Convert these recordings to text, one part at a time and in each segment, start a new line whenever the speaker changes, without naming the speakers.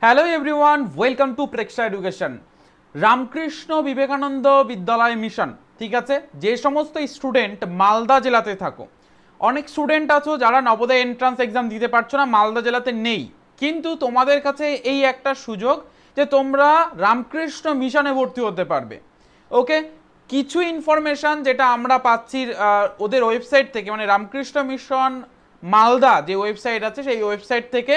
Hello everyone, welcome to Preksha education. Ramakrishna Vivekananda বিদ্যালয় mission, ঠিক আছে। যে সমস্ত স্টুডেন্ট মালদা জেলাতে থাকো, অনেক স্টুডেন্ট আছো যারা নবোদয় এন্ট্রান্স এক্সাম দিতে পারছো না, মালদা জেলাতে নেই, কিন্তু তোমাদের কাছে এই একটা সুযোগ যে তোমরা রামকৃষ্ণ মিশনে ভর্তি হতে পারবে। ওকে, কিছু ইনফরমেশান যেটা আমরা পাচ্ছি ওদের ওয়েবসাইট থেকে, মানে রামকৃষ্ণ মিশন মালদা যে ওয়েবসাইট আছে সেই ওয়েবসাইট থেকে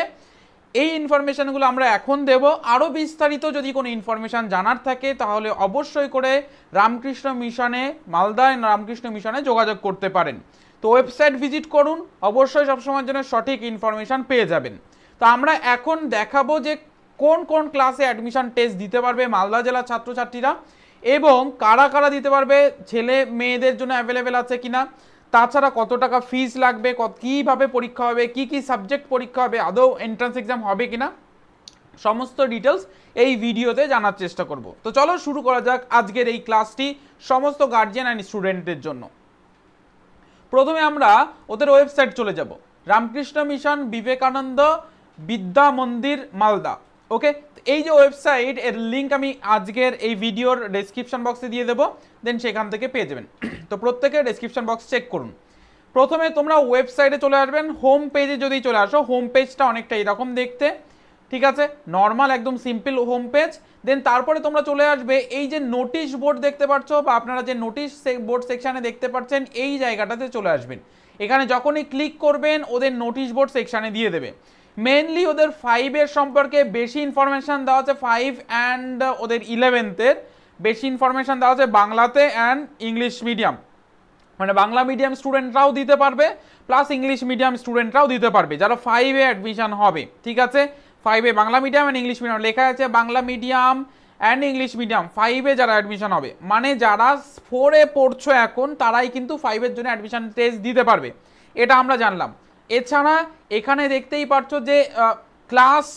এই ইনফরমেশানগুলো আমরা এখন দেব। আরও বিস্তারিত যদি কোনো ইনফরমেশান জানার থাকে তাহলে অবশ্যই করে রামকৃষ্ণ মিশনে, মালদা রামকৃষ্ণ মিশনে যোগাযোগ করতে পারেন। তো ওয়েবসাইট ভিজিট করুন, অবশ্যই সবসময়ের জন্য সঠিক ইনফরমেশান পেয়ে যাবেন। তো আমরা এখন দেখাবো যে কোন কোন ক্লাসে অ্যাডমিশন টেস্ট দিতে পারবে মালদা জেলার ছাত্রছাত্রীরা এবং কারা কারা দিতে পারবে, ছেলে মেয়েদের জন্য অ্যাভেলেবেল আছে কিনা, তাছাড়া কত টাকা ফিস লাগবে, কীভাবে পরীক্ষা হবে, কি কি সাবজেক্ট পরীক্ষা হবে, আদৌ এন্ট্রান্স এক্সাম হবে কিনা, সমস্ত ডিটেলস এই ভিডিওতে জানার চেষ্টা করব। তো চলো শুরু করা যাক আজকের এই ক্লাসটি সমস্ত গার্জিয়ান অ্যান্ড স্টুডেন্টদের জন্য। প্রথমে আমরা ওদের ওয়েবসাইট চলে যাব, রামকৃষ্ণ মিশন বিবেকানন্দ বিদ্যা মন্দির মালদা। ওকে, এই যে ওয়েবসাইট, এর লিঙ্ক আমি আজকের এই ভিডিওর ডেসক্রিপশন বক্সে দিয়ে দেবো, দেন সেখান থেকে পেয়ে যাবেন। তো প্রত্যেকে ডেসক্রিপশন বক্স চেক করুন। প্রথমে তোমরা ওয়েবসাইটে চলে আসবেন, হোম পেজে যদি চলে আসো, হোম পেজটা অনেকটা এরকম দেখতে, ঠিক আছে, নর্মাল একদম সিম্পল হোম পেজ। দেন তারপরে তোমরা চলে আসবে এই যে নোটিশ বোর্ড দেখতে পাচ্ছ, বা আপনারা যে নোটিশ বোর্ড সেকশানে দেখতে পাচ্ছেন, এই জায়গাটাতে চলে আসবেন। এখানে যখনই ক্লিক করবেন ওদের নোটিশ বোর্ড সেকশানে দিয়ে দেবে। মেনলি ওদের 5-এর সম্পর্কে বেশি ইনফরমেশান দেওয়া আছে, 5 অ্যান্ড ওদের 11th-এর বেশি ইনফরমেশান দেওয়া আছে বাংলাতে অ্যান্ড ইংলিশ মিডিয়াম, মানে বাংলা মিডিয়াম স্টুডেন্টরাও দিতে পারবে প্লাস ইংলিশ মিডিয়াম স্টুডেন্টরাও দিতে পারবে যারা 5-এ অ্যাডমিশন হবে, ঠিক আছে। 5-এ Bangla medium and English medium লেখা আছে, Bangla medium and English medium 5-এ যারা অ্যাডমিশন হবে, মানে যারা 4-এ পড়ছো এখন তারাই কিন্তু 5-এর জন্য অ্যাডমিশন টেস্ট দিতে পারবে, এটা আমরা জানলাম। এছাড়া এখানে দেখতেই পারছো যে ক্লাস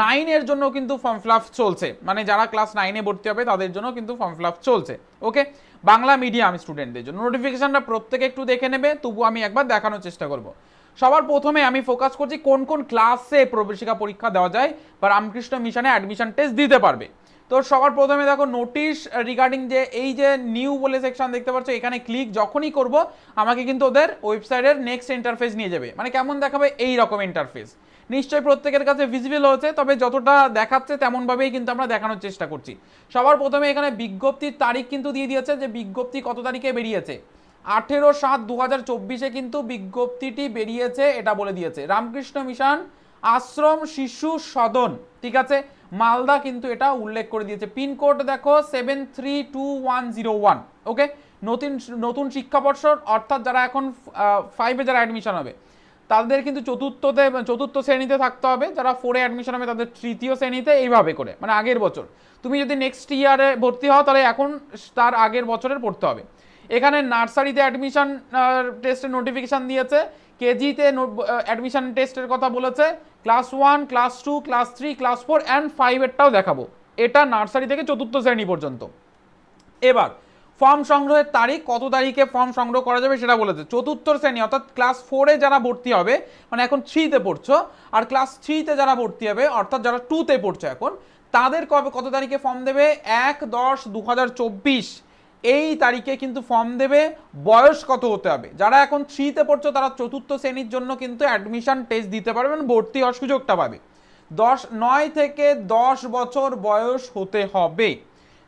9-এর জন্য কিন্তু ফর্ম ফিল আপ চলছে, মানে যারা ক্লাস 9-এ ভর্তি হবে তাদের জন্য কিন্তু ফর্ম ফিল আপ চলছে। ওকে, বাংলা মিডিয়াম স্টুডেন্টদের জন্য নোটিফিকেশনটা প্রত্যেকে একটু দেখে নেবে, তবু আমি একবার দেখানোর চেষ্টা করব। সবার প্রথমে আমি ফোকাস করছি কোন কোন ক্লাসে প্রবেশিকা পরীক্ষা দেওয়া যায় বা রামকৃষ্ণ মিশনে অ্যাডমিশন টেস্ট দিতে পারবে। তো সবার প্রথমে দেখো নোটিশ রিগার্ডিং যে এই যে নিউ বলে সেকশন দেখতে পাচ্ছ, এখানে ক্লিক যখনই করব আমাকে কিন্তু ওদের ওয়েবসাইটের নেক্সট ইন্টারফেস নিয়ে যাবে। মানে কেমন দেখাবে, এই রকম ইন্টারফেস। নিশ্চয়ই প্রত্যেকের কাছে ভিজিবল হচ্ছে, তবে যতটা দেখাচ্ছে তেমনভাবেই কিন্তু আমরা দেখানোর চেষ্টা করছি। সবার প্রথমে এখানে বিজ্ঞপ্তির তারিখ কিন্তু দিয়ে দিয়েছে, যে বিজ্ঞপ্তি কত তারিখে বেরিয়েছে, 18/7/2024 কিন্তু বিজ্ঞপ্তিটি বেরিয়েছে, এটা বলে দিয়েছে। রামকৃষ্ণ মিশন আশ্রম শিশু সদন, ঠিক আছে, মালদা কিন্তু এটা উল্লেখ করে দিয়েছে। পিনকোড দেখো 732101। ওকে, নতুন শিক্ষাবর্ষ, অর্থাৎ যারা এখন 5-এ যারা অ্যাডমিশন হবে তাদের কিন্তু চতুর্থ শ্রেণীতে থাকতে হবে, যারা 4-এ অ্যাডমিশন হবে তাদের তৃতীয় শ্রেণীতে, এইভাবে করে, মানে আগের বছর। তুমি যদি নেক্সট ইয়ারে ভর্তি হও তাহলে এখন তার আগের বছরের পড়তে হবে। এখানে নার্সারিতে অ্যাডমিশন টেস্টের নোটিফিকেশান দিয়েছে, কেজিতে অ্যাডমিশন টেস্টের কথা বলেছে, class 1, class 2, class 3, class 4 and 5-এরটাও দেখাবো। এটা নার্সারি থেকে চতুর্থ শ্রেণী পর্যন্ত। এবার ফর্ম সংগ্রহের তারিখ, কত তারিখে ফর্ম সংগ্রহ করা যাবে সেটা বলেছে। চতুর্থ শ্রেণী অর্থাৎ ক্লাস 4-এ যারা ভর্তি হবে, মানে এখন 3-তে পড়ছো, আর ক্লাস 3-তে যারা ভর্তি হবে অর্থাৎ যারা 2-তে পড়ছো এখন, তাদের কত তারিখে ফর্ম দেবে, 1/10/2024 এই তারিখে কিন্তু ফর্ম দেবে। বয়স কত হতে হবে, যারা এখন 3-তে পড়ছো তারা চতুর্থ শ্রেণীর জন্য কিন্তু অ্যাডমিশন টেস্ট দিতে পারবেন, ভর্তি হওয়ার সুযোগটা পাবে। 9 থেকে 10 বছর বয়স হতে হবে।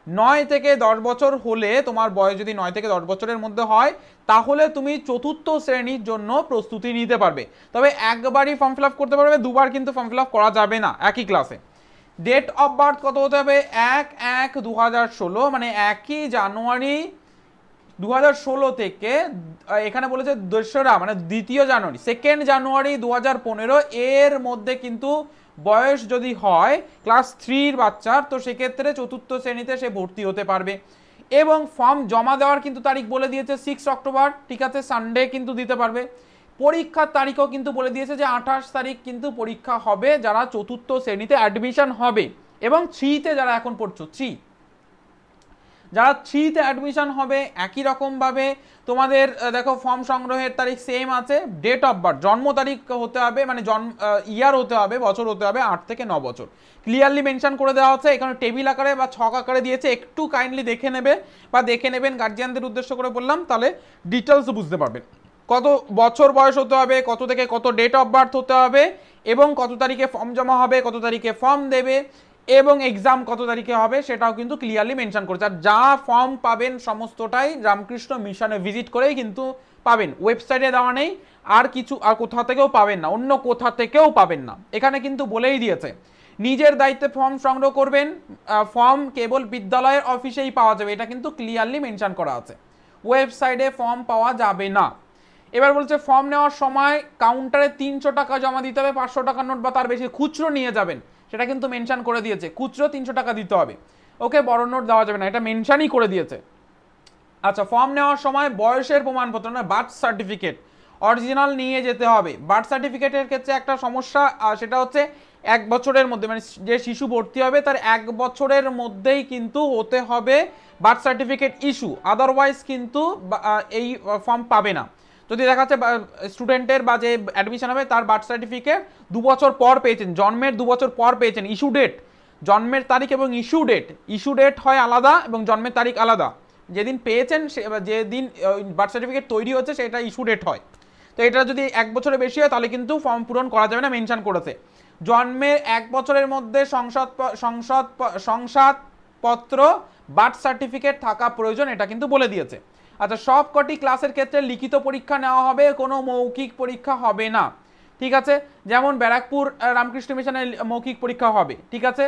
9 থেকে 10 বছর হলে, তোমার বয়স যদি 9 থেকে 10 বছরের মধ্যে হয়, তাহলে তুমি চতুর্থ শ্রেণীর জন্য প্রস্তুতি নিতে পারবে। তবে একবারই ফর্ম ফিল আপ করতে পারবে, দুবার কিন্তু ফর্ম ফিল আপ করা যাবে না একই ক্লাসে। ডেট অফ বার্থ কত হতে হবে, 1/1/2016, মানে 1 জানুয়ারি 2016 থেকে, এখানে বলেছে 2রা মানে 2 জানুয়ারি, 2 জানুয়ারি 2015 এর মধ্যে কিন্তু বয়স যদি হয় ক্লাস 3-র বাচ্চার, তো সেক্ষেত্রে চতুর্থ শ্রেণীতে সে ভর্তি হতে পারবে। এবং ফর্ম জমা দেওয়ার কিন্তু তারিখ বলে দিয়েছে 6 অক্টোবর, ঠিক আছে, সানডে কিন্তু দিতে পারবে। পরীক্ষার তারিখও কিন্তু বলে দিয়েছে যে 28 তারিখ কিন্তু পরীক্ষা হবে যারা চতুর্থ শ্রেণীতে অ্যাডমিশন হবে, এবং 3-তে যারা এখন পড়ছো 3 যারা 3তে অ্যাডমিশন হবে একই রকমভাবে তোমাদের দেখো ফর্ম সংগ্রহের তারিখ সেম আছে, ডেট অফ বার্থ জন্ম তারিখ হতে হবে, মানে জন্ম ইয়ার হতে হবে, বছর হতে হবে 8 থেকে 9 বছর, ক্লিয়ারলি মেনশন করে দেওয়া হচ্ছে। এখানে টেবিল আকারে বা ছক আকারে দিয়েছে, একটু কাইন্ডলি দেখে নেবে বা দেখে নেবেন, গার্জিয়ানদের উদ্দেশ্য করে বললাম, তাহলে ডিটেলস বুঝতে পারবেন। কত বছর বয়স হতে হবে, কত থেকে কত ডেট অফ বার্থ হতে হবে, এবং কত তারিখে ফর্ম জমা হবে, কত তারিখে ফর্ম দেবে, এবং এক্সাম কত তারিখে হবে সেটাও কিন্তু ক্লিয়ারলি মেনশন করেছে। আর যা ফর্ম পাবেন সমস্তটাই রামকৃষ্ণ মিশনে ভিজিট করেই কিন্তু পাবেন, ওয়েবসাইটে দেওয়া নেই, আর কিছু আর কোথা থেকেও পাবেন না, অন্য কোথা থেকেও পাবেন না, এখানে কিন্তু বলেই দিয়েছে। নিজের দায়িত্বে ফর্ম সংগ্রহ করবেন, ফর্ম কেবল বিদ্যালয়ের অফিসেই পাওয়া যাবে, এটা কিন্তু ক্লিয়ারলি মেনশন করা আছে, ওয়েবসাইটে ফর্ম পাওয়া যাবে না। এবার বলছে ফর্ম নেওয়ার সময় কাউন্টারে 300 টাকা জমা দিতে হবে, 500 টাকার নোট বা তার বেশি খুচরো নিয়ে যাবেন, সেটা কিন্তু মেনশন করে দিয়েছে, খুচরো 300 টাকা দিতে হবে, ওকে, বড় নোট দেওয়া যাবে না, এটা মেনশনই করে দিয়েছে। আচ্ছা, ফর্ম নেওয়ার সময় বয়সের প্রমাণপত্র না, বার্থ সার্টিফিকেট অরিজিনাল নিয়ে যেতে হবে। বার্থ সার্টিফিকেটের ক্ষেত্রে একটা সমস্যা, সেটা হচ্ছে 1 বছরের মধ্যে, মানে যে শিশু ভর্তি হবে তার 1 বছরের মধ্যেই কিন্তু হতে হবে বার্থ সার্টিফিকেট ইস্যু, আদারওয়াইজ কিন্তু এই ফর্ম পাবে না। যদি দেখা যাচ্ছে স্টুডেন্টের বা যে অ্যাডমিশন হবে তার বার্থ সার্টিফিকেট 2 বছর পর পেয়েছেন, জন্মের 2 বছর পর পেয়েছেন, ইস্যু ডেট, জন্মের তারিখ এবং ইস্যু ডেট হয় আলাদা এবং জন্মের তারিখ আলাদা, যেদিন পেয়েছেন যেদিন বার্থ সার্টিফিকেট তৈরি হচ্ছে সেটা ইস্যু ডেট হয়। তো এটা যদি 1 বছরের বেশি হয় তাহলে কিন্তু ফর্ম পূরণ করা যাবে না, মেনশন করেছে। জন্মের 1 বছরের মধ্যে শংসাপত্র বার্থ সার্টিফিকেট থাকা প্রয়োজন, এটা কিন্তু বলে দিয়েছে। আচ্ছা, সব কটি ক্লাসের ক্ষেত্রে লিখিত পরীক্ষা নেওয়া হবে, কোনো মৌখিক পরীক্ষা হবে না, ঠিক আছে, যেমন ব্যারাকপুর রামকৃষ্ণ মিশনে মৌখিক পরীক্ষা হবে, ঠিক আছে।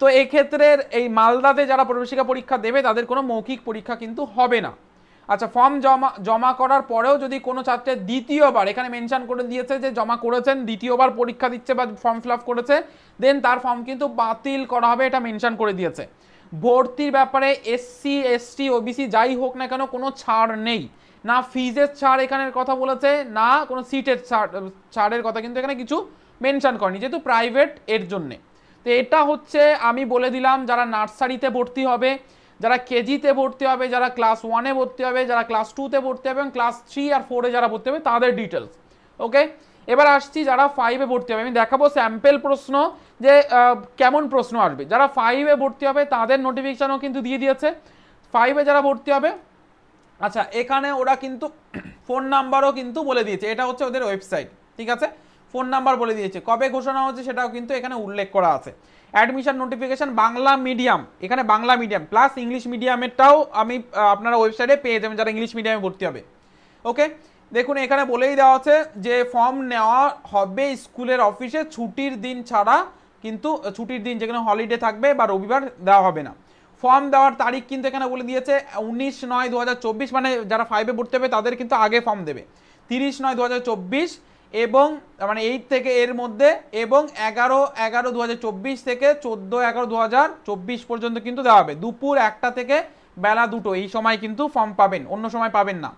তো এই ক্ষেত্রে এই মালদাতে যারা প্রবেশিকা পরীক্ষা দেবে তাদের কোনো মৌখিক পরীক্ষা কিন্তু হবে না। আচ্ছা, ফর্ম জমা করার পরেও যদি কোনো ছাত্রের দ্বিতীয়বার, এখানে মেনশন করে দিয়েছে যে জমা করেছেন, দ্বিতীয়বার পরীক্ষা দিচ্ছে বা ফর্ম ফিল আপ করেছে, দেন তার ফর্ম কিন্তু বাতিল করা হবে, এটা মেনশন করে দিয়েছে। ভর্তির ব্যাপারে এসসি এসটি ওবিসি যাই হোক না কেন কোনো ছাড় নেই, না ফিজের ছাড় এখানের কথা বলেছে, না কোনো সিটের ছাড়ের কথা কিন্তু এখানে কিছু মেনশন করেনি, যেহেতু প্রাইভেট এর জন্যে। তো এটা হচ্ছে আমি বলে দিলাম যারা নার্সারিতে ভর্তি হবে, যারা কেজিতে ভর্তি হবে, যারা ক্লাস 1-এ ভর্তি হবে, যারা ক্লাস 2-তে ভর্তি হবে এবং ক্লাস 3 আর 4-এ যারা ভর্তি হবে তাদের ডিটেলস, ওকে। এবার আসছি যারা 5-এ ভর্তি হবে, আমি দেখাবো স্যাম্পেল প্রশ্ন যে কেমন প্রশ্ন আসবে। যারা 5-এ ভর্তি হবে তাদের নোটিফিকেশনও কিন্তু দিয়ে দিয়েছে, 5-এ যারা ভর্তি হবে। আচ্ছা, এখানে ওরা কিন্তু ফোন নাম্বারও কিন্তু বলে দিয়েছে, এটা হচ্ছে ওদের ওয়েবসাইট, ঠিক আছে, ফোন নাম্বার বলে দিয়েছে, কবে ঘোষণা হচ্ছে সেটাও কিন্তু এখানে উল্লেখ করা আছে। অ্যাডমিশন নোটিফিকেশন বাংলা মিডিয়াম, এখানে বাংলা মিডিয়াম প্লাস ইংলিশ মিডিয়ামেরটাও আমি আপনারা ওয়েবসাইটে পেয়ে যাবেন যারা ইংলিশ মিডিয়ামে ভর্তি হবে, ওকে। দেখুন এখানে বলেই দেওয়া আছে যে ফর্ম নেওয়া হবে স্কুলের অফিসে ছুটির দিন ছাড়া, কিন্তু ছুটির দিন যেখানে হলিডে থাকবে বা রবিবার দেওয়া হবে না। ফর্ম দেওয়ার তারিখ কিন্তু এখানে বলে দিয়েছে 19/9/2024, মানে যারা 5-এ ভর্তি হবে তাদের কিন্তু আগে ফর্ম দেবে 30/9/2024, এবং মানে 8 থেকে এর মধ্যে, এবং 11/11/2024 থেকে 14/11/2024 পর্যন্ত কিন্তু দেওয়া হবে, দুপুর 1টা থেকে বেলা 2টো, এই সময় কিন্তু ফর্ম পাবেন, অন্য সময় পাবেন না।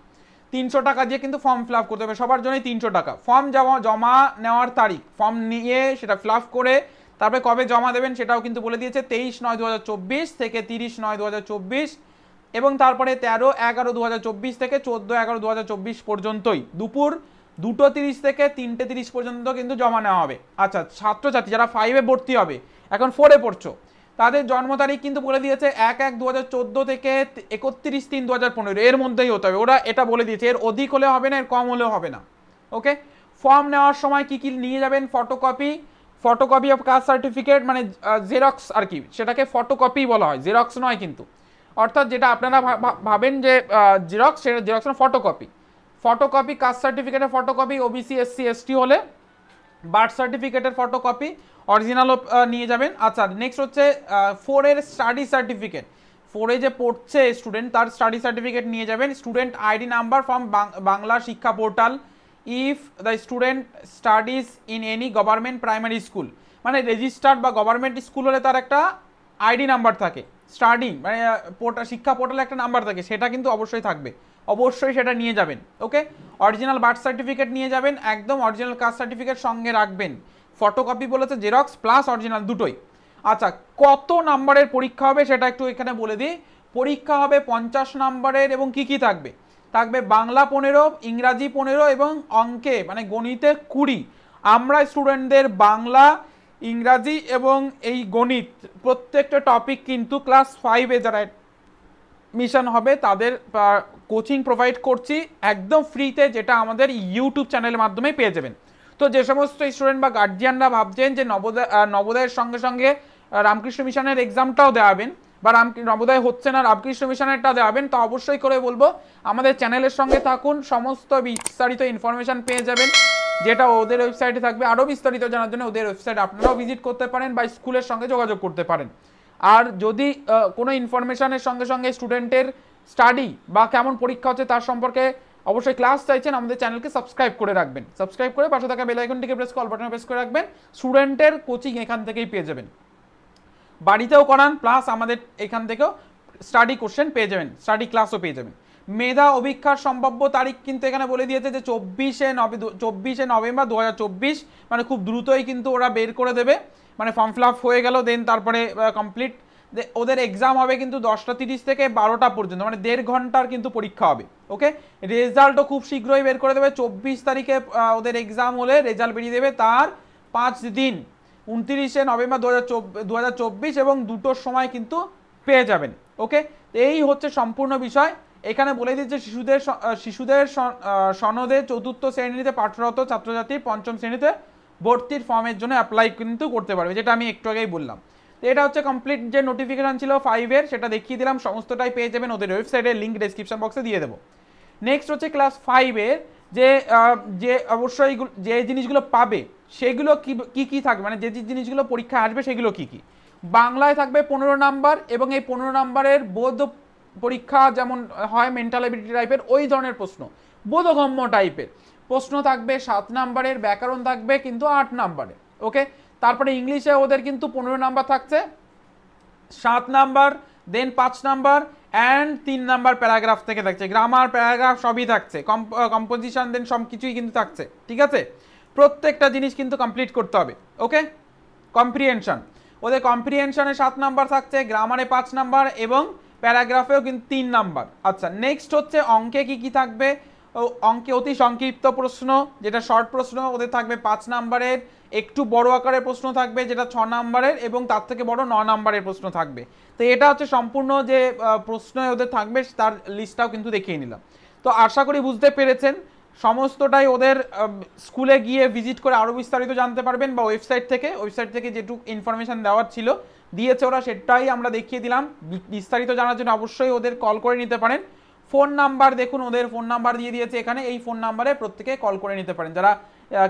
300 টাকা দিয়ে কিন্তু ফর্ম ফিল আপ করতে হবে, সবার জন্যই 300 টাকা। ফর্ম জমা নেওয়ার তারিখ, ফর্ম নিয়ে সেটা ফিল আপ করে তারপরে কবে জমা দেবেন সেটাও কিন্তু বলে দিয়েছে, 23/9/2024 থেকে 30/9/2024, এবং তারপরে 13/11/2024 থেকে 14/11/2024 পর্যন্তই দুপুর 2:30 থেকে 3:30 পর্যন্ত কিন্তু জমা নেওয়া হবে। আচ্ছা, ছাত্রছাত্রী যারা 5-এ ভর্তি হবে, এখন 4-এ পড়ছো, তাদের জন্ম তারিখ কিন্তু বলে দিয়েছে 1/1/2014 থেকে 31/3/2015, এর মধ্যেই হতে হবে, ওরা এটা বলে দিয়েছে, এর অধিক হলে হবে না, এর কম হলেও হবে না, ওকে। ফর্ম নেওয়ার সময় কি কি নিয়ে যাবেন, ফটোকপি অফ কাস্ট সার্টিফিকেট, মানে জেরক্স আর কি, সেটাকে ফটোকপি বলা হয়, জেরক্স নয় কিন্তু, অর্থাৎ যেটা আপনারা ভাবেন যে জেরক্স, সেটা জেরক্স না, ফটোকপি কাস্ট সার্টিফিকেটের ফটোকপি, ওবিসি এসসি এসটি হলে বার্থ সার্টিফিকেটের ফটোকপি অরিজিনালও নিয়ে যাবেন। আচ্ছা, নেক্সট হচ্ছে 4-এর স্টাডি সার্টিফিকেট, 4-এ যে পড়ছে স্টুডেন্ট তার স্টাডি সার্টিফিকেট নিয়ে যাবেন। Student ID number from Bangla Shiksha portal if the student studies in any government primary school, মানে রেজিস্টার্ড বা গভর্নমেন্ট স্কুল হলে তার একটা আইডি নাম্বার থাকে, স্টাডি মানে শিক্ষা পোর্টালে একটা নাম্বার থাকে, সেটা কিন্তু অবশ্যই থাকবে, অবশ্যই সেটা নিয়ে যাবেন, ওকে। অরিজিনাল বার্থ সার্টিফিকেট নিয়ে যাবেন, একদম অরিজিনাল কাস্ট সার্টিফিকেট সঙ্গে রাখবেন, ফটোকপি বলেছে জেরক্স প্লাস অরিজিনাল দুটোই। আচ্ছা, কত নাম্বারের পরীক্ষা হবে সেটা একটু এখানে বলে দিই। পরীক্ষা হবে 50 নম্বরের এবং কি কি থাকবে, থাকবে বাংলা 15, ইংরাজি 15 এবং অঙ্কে মানে গণিতে 20। আমরা স্টুডেন্টদের বাংলা, ইংরাজি এবং এই গণিত প্রত্যেকটা টপিক কিন্তু ক্লাস 5-এ যারা মিশন হবে তাদের কোচিং প্রোভাইড করছি একদম ফ্রিতে, যেটা আমাদের ইউটিউব চ্যানেলের মাধ্যমে পেয়ে যাবেন। তো যে সমস্ত স্টুডেন্ট বা গার্জিয়ানরা ভাবছেন যে নবোদয়ের সঙ্গে সঙ্গে রামকৃষ্ণ মিশনের এক্সামটাও দেওয়াবেন বা নবোদয় হচ্ছে না রামকৃষ্ণ মিশনেরটা দেওয়াবেন, তো অবশ্যই করে বলবো আমাদের চ্যানেলের সঙ্গে থাকুন, সমস্ত বিস্তারিত ইনফরমেশন পেয়ে যাবেন, যেটা ওদের ওয়েবসাইটে থাকবে। আরও বিস্তারিত জানার জন্য ওদের ওয়েবসাইট আপনারাও ভিজিট করতে পারেন বা স্কুলের সঙ্গে যোগাযোগ করতে পারেন। আর যদি কোনো ইনফরমেশনের সঙ্গে সঙ্গে স্টুডেন্টের স্টাডি বা কেমন পরীক্ষা হচ্ছে তার সম্পর্কে অবশ্যই ক্লাস চাইছেন, আমাদের চ্যানেলকে সাবস্ক্রাইব করে রাখবেন। সাবস্ক্রাইব করে পাশে থাকা বেল আইকনটিকে প্রেস করে অল বাটনে প্রেস করে রাখবেন। স্টুডেন্টের কোচিং এখান থেকেই পেয়ে যাবেন, বাড়িতেও করান প্লাস আমাদের এখান থেকেও স্টাডি কোশ্চেন পেয়ে যাবেন, স্টাডি ক্লাসও পেয়ে যাবেন। মেধা অভিক্ষার সম্ভাব্য তারিখ কিন্তু এখানে বলে দিয়েছে যে 24শে নভেম্বর 2024, মানে খুব দ্রুতই কিন্তু ওরা বের করে দেবে, মানে ফর্ম ফিল আপ হয়ে গেল দেন তারপরে কমপ্লিট। ওদের এক্সাম হবে কিন্তু 10:30 থেকে 12টা পর্যন্ত, মানে 1.5 ঘন্টার কিন্তু পরীক্ষা হবে। ওকে, রেজাল্টও খুব শীঘ্রই বের করে দেবে। 24 তারিখে ওদের এক্সাম হলে রেজাল্ট বেরিয়ে দেবে তার 5 দিন, 29শে নভেম্বর 2024 এবং 2টোর সময় কিন্তু পেয়ে যাবেন। ওকে, এই হচ্ছে সম্পূর্ণ বিষয়। এখানে বলে দিচ্ছে শিশুদের সনদে 4র্থ শ্রেণীতে পাঠরত ছাত্রছাত্রী 5ম শ্রেণীতে ভর্তির ফর্মের জন্য অ্যাপ্লাই কিন্তু করতে পারবে, যেটা আমি একটু আগেই বললাম। তো এটা হচ্ছে কমপ্লিট যে নোটিফিকেশন ছিল 5-এর, সেটা দেখিয়ে দিলাম, সমস্তটাই পেয়ে যাবেন ওদের ওয়েবসাইটে, লিঙ্ক ডেসক্রিপশন বক্সে দিয়ে দেবো। নেক্সট হচ্ছে ক্লাস 5-এর যে অবশ্যই যে জিনিসগুলো পাবে সেগুলো কি থাকবে, মানে যে জিনিসগুলো পরীক্ষা আসবে সেগুলো কি। বাংলায় থাকবে 15 নাম্বার এবং এই 15 নাম্বারের বোধ পরীক্ষা যেমন হয় মেন্টাল এবিলিটি টাইপের ওই ধরনের প্রশ্ন, বোধগম্য টাইপের প্রশ্ন থাকবে 7 নাম্বারের, ব্যাকরণ থাকবে কিন্তু 8 নাম্বারে। ওকে, তারপরে ইংলিশে ওদের কিন্তু 15 নাম্বার থাকছে, 7 number, then 5 number and 3 number paragraph থেকে থাকছে, গ্রামার প্যারাগ্রাফ সবই থাকছে, কম্পোজিশন দেন সব কিছুই কিন্তু থাকছে। ঠিক আছে, প্রত্যেকটা জিনিস কিন্তু কমপ্লিট করতে হবে। ওকে, কম্প্রিহেনশন, ওদের কম্প্রিহেনশনে 7 নাম্বার থাকছে, গ্রামারে 5 নাম্বার এবং প্যারাগ্রাফেও কিন্তু 3 নাম্বার। আচ্ছা, নেক্সট হচ্ছে অঙ্কে কি থাকবে, অঙ্কে অতি সংক্ষিপ্ত প্রশ্ন যেটা শর্ট প্রশ্ন ওদের থাকবে 5 নাম্বারের, একটু বড় আকারের প্রশ্ন থাকবে যেটা 6 নাম্বারের এবং তার থেকে বড় 9 নাম্বারের প্রশ্ন থাকবে। তো এটা হচ্ছে সম্পূর্ণ যে প্রশ্ন ওদের থাকবে তার লিস্টটাও কিন্তু দেখিয়ে নিলাম। তো আশা করি বুঝতে পেরেছেন, সমস্তটাই ওদের স্কুলে গিয়ে ভিজিট করে আরও বিস্তারিত জানতে পারবেন বা ওয়েবসাইট থেকে যেটুকু ইনফরমেশান দেওয়ার ছিল দিয়েছে ওরা, সেটাই আমরা দেখিয়ে দিলাম। বিস্তারিত জানার জন্য অবশ্যই ওদের কল করে নিতে পারেন। ফোন নাম্বার দেখুন, ওদের ফোন নাম্বার দিয়ে দিয়েছে এখানে, এই ফোন নাম্বারে প্রত্যেকে কল করে নিতে পারেন। যারা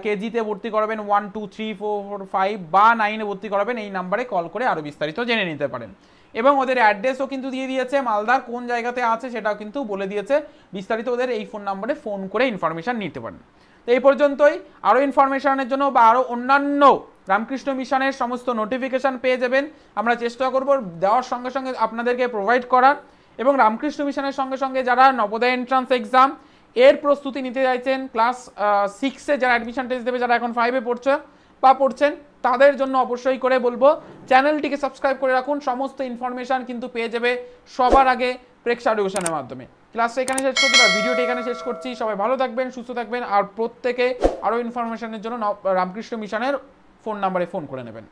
কেজিতে ভর্তি করাবেন 1, 2, 3, 4, 5 বা 9-এ ভর্তি করাবেন এই নাম্বারে কল করে আরও বিস্তারিত জেনে নিতে পারেন। এবং ওদের অ্যাড্রেসও কিন্তু দিয়ে দিয়েছে, মালদার কোন জায়গাতে আছে সেটাও কিন্তু বলে দিয়েছে বিস্তারিত, ওদের এই ফোন নাম্বারে ফোন করে ইনফরমেশান নিতে পারেন। তো এই পর্যন্তই, আরও ইনফরমেশনের জন্য বা আরও অন্যান্য রামকৃষ্ণ মিশনের সমস্ত নোটিফিকেশান পেয়ে যাবেন, আমরা চেষ্টা করব দেওয়ার সঙ্গে সঙ্গে আপনাদেরকে প্রোভাইড করার। এবং রামকৃষ্ণ মিশনের সঙ্গে সঙ্গে যারা নবোদয় এন্ট্রান্স এক্সাম এর প্রস্তুতি নিতে চাইছেন, ক্লাস 6-এ যারা অ্যাডমিশন টেস্ট দেবে, যারা এখন 5-এ পড়ছেন তাদের জন্য অবশ্যই করে বলবো চ্যানেলটিকে সাবস্ক্রাইব করে রাখুন, সমস্ত ইনফরমেশান কিন্তু পেয়ে যাবে সবার আগে প্রেক্ষা এডুকেশনের মাধ্যমে। ক্লাসটা এখানে শেষ করছি বা ভিডিওটি এখানে শেষ করছি, সবাই ভালো থাকবেন, সুস্থ থাকবেন, আর প্রত্যেকে আরও ইনফরমেশনের জন্য রামকৃষ্ণ মিশনের ফোন নাম্বারে ফোন করে নেবেন।